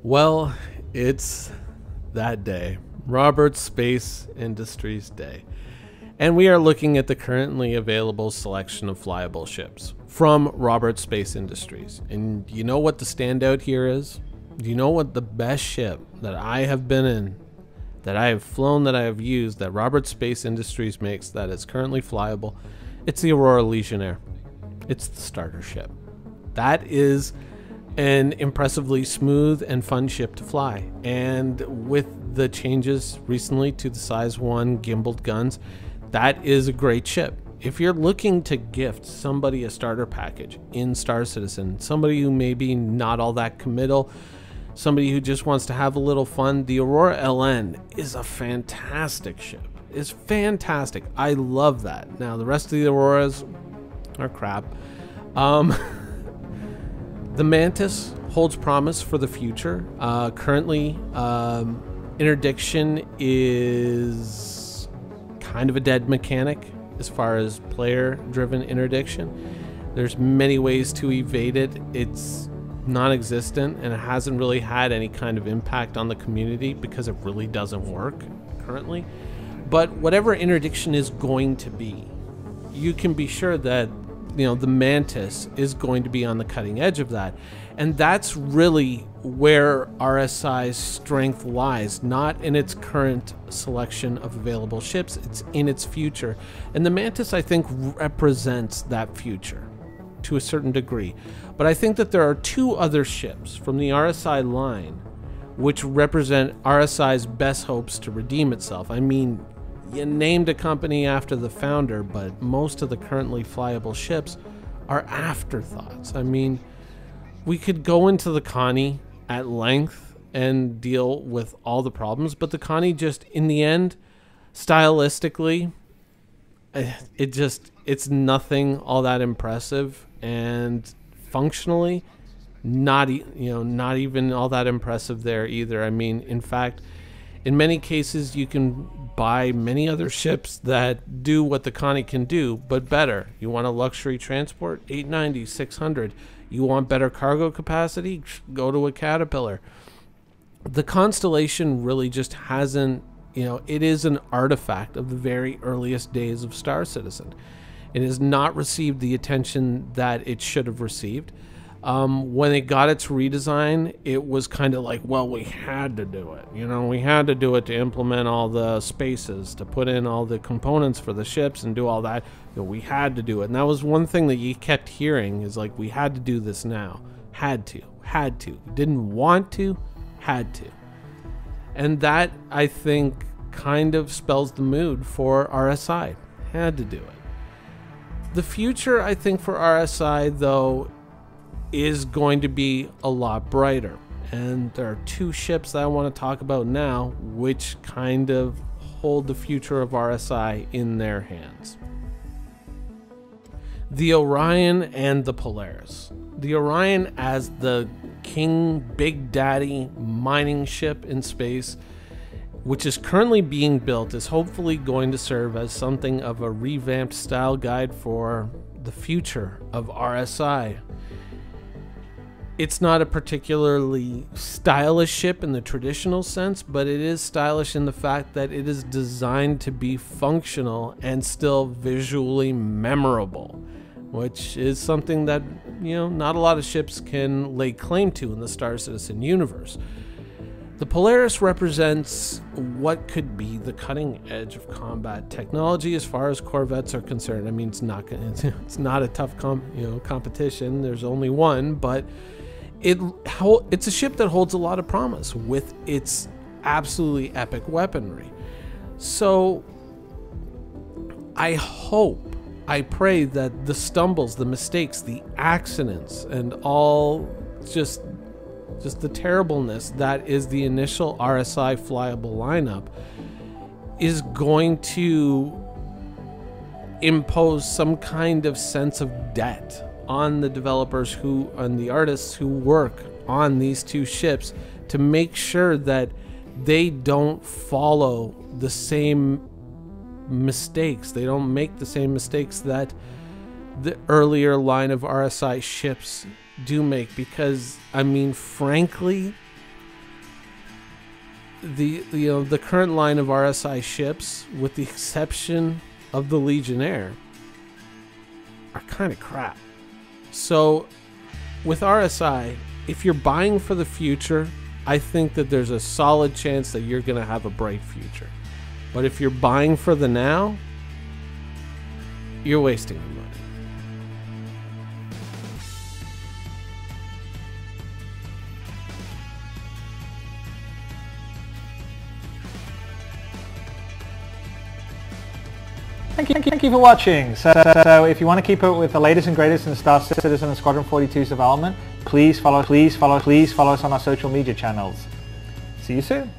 Well, it's that day, Roberts Space Industries Day. And we are looking at the currently available selection of flyable ships from Roberts Space Industries. And you know what the standout here is? Do you know what the best ship that I have been in, that I have flown, that I have used, that Roberts Space Industries makes that is currently flyable? It's the Aurora Legionnaire. It's the starter ship. That is an impressively smooth and fun ship to fly. And with the changes recently to the size 1 gimbaled guns, that is a great ship. If you're looking to gift somebody a starter package in Star Citizen, somebody who may be not all that committal, somebody who just wants to have a little fun, the Aurora LN is a fantastic ship. It's fantastic. I love that. Now, the rest of the Auroras are crap. The Mantis holds promise for the future. Currently, interdiction is kind of a dead mechanic as far as player-driven interdiction. There's many ways to evade it. It's non-existent, and it hasn't really had any kind of impact on the community because it really doesn't work currently. But whatever interdiction is going to be, you can be sure that the Mantis is going to be on the cutting edge of that. And that's really where RSI's strength lies, not in its current selection of available ships, it's in its future. And the Mantis, I think, represents that future to a certain degree. But I think that there are two other ships from the RSI line which represent RSI's best hopes to redeem itself. I mean, you named a company after the founder, but most of the currently flyable ships are afterthoughts. I mean, we could go into the Connie at length and deal with all the problems, but the Connie just, in the end, stylistically, it's nothing all that impressive, and functionally, not even all that impressive there either. I mean, in fact, in many cases, you can buy many other ships that do what the Connie can do, but better. You want a luxury transport? 890, 600. You want better cargo capacity? Go to a Caterpillar. The Constellation really just hasn't, it is an artifact of the very earliest days of Star Citizen. It has not received the attention that it should have received. When it got its redesign, it was kind of like, well, we had to do it. We had to do it to implement all the spaces, to put in all the components for the ships and do all that. We had to do it. And that was one thing that you kept hearing is like, we had to do this now. Had to. Didn't want to, had to. And that, I think, kind of spells the mood for RSI. Had to do it. The future, I think, for RSI, though, is going to be a lot brighter. And there are two ships that I want to talk about now, which kind of hold the future of RSI in their hands. The Orion and the Polaris. The Orion as the king, big daddy mining ship in space, which is currently being built, is hopefully going to serve as something of a revamped style guide for the future of RSI. It's not a particularly stylish ship in the traditional sense, but it is stylish in the fact that it is designed to be functional and still visually memorable, which is something that, not a lot of ships can lay claim to in the Star Citizen universe. The Polaris represents what could be the cutting edge of combat technology as far as corvettes are concerned. I mean, it's not a tough competition. There's only one, but it's a ship that holds a lot of promise with its absolutely epic weaponry. So I pray that the stumbles, the mistakes, the accidents, and all just the terribleness that is the initial RSI flyable lineup is going to impose some kind of sense of debt on the developers and the artists who work on these two ships to make sure that they don't follow the same mistakes. They don't make the same mistakes that the earlier line of RSI ships do make, because I mean, frankly, the current line of RSI ships, with the exception of the Legionnaire, are kind of crap. So with RSI, if you're buying for the future, I think that there's a solid chance that you're going to have a bright future. But if you're buying for the now, you're wasting your money. Thank you for watching. So if you want to keep up with the latest and greatest in Star Citizen and Squadron 42's development, please follow us on our social media channels. See you soon.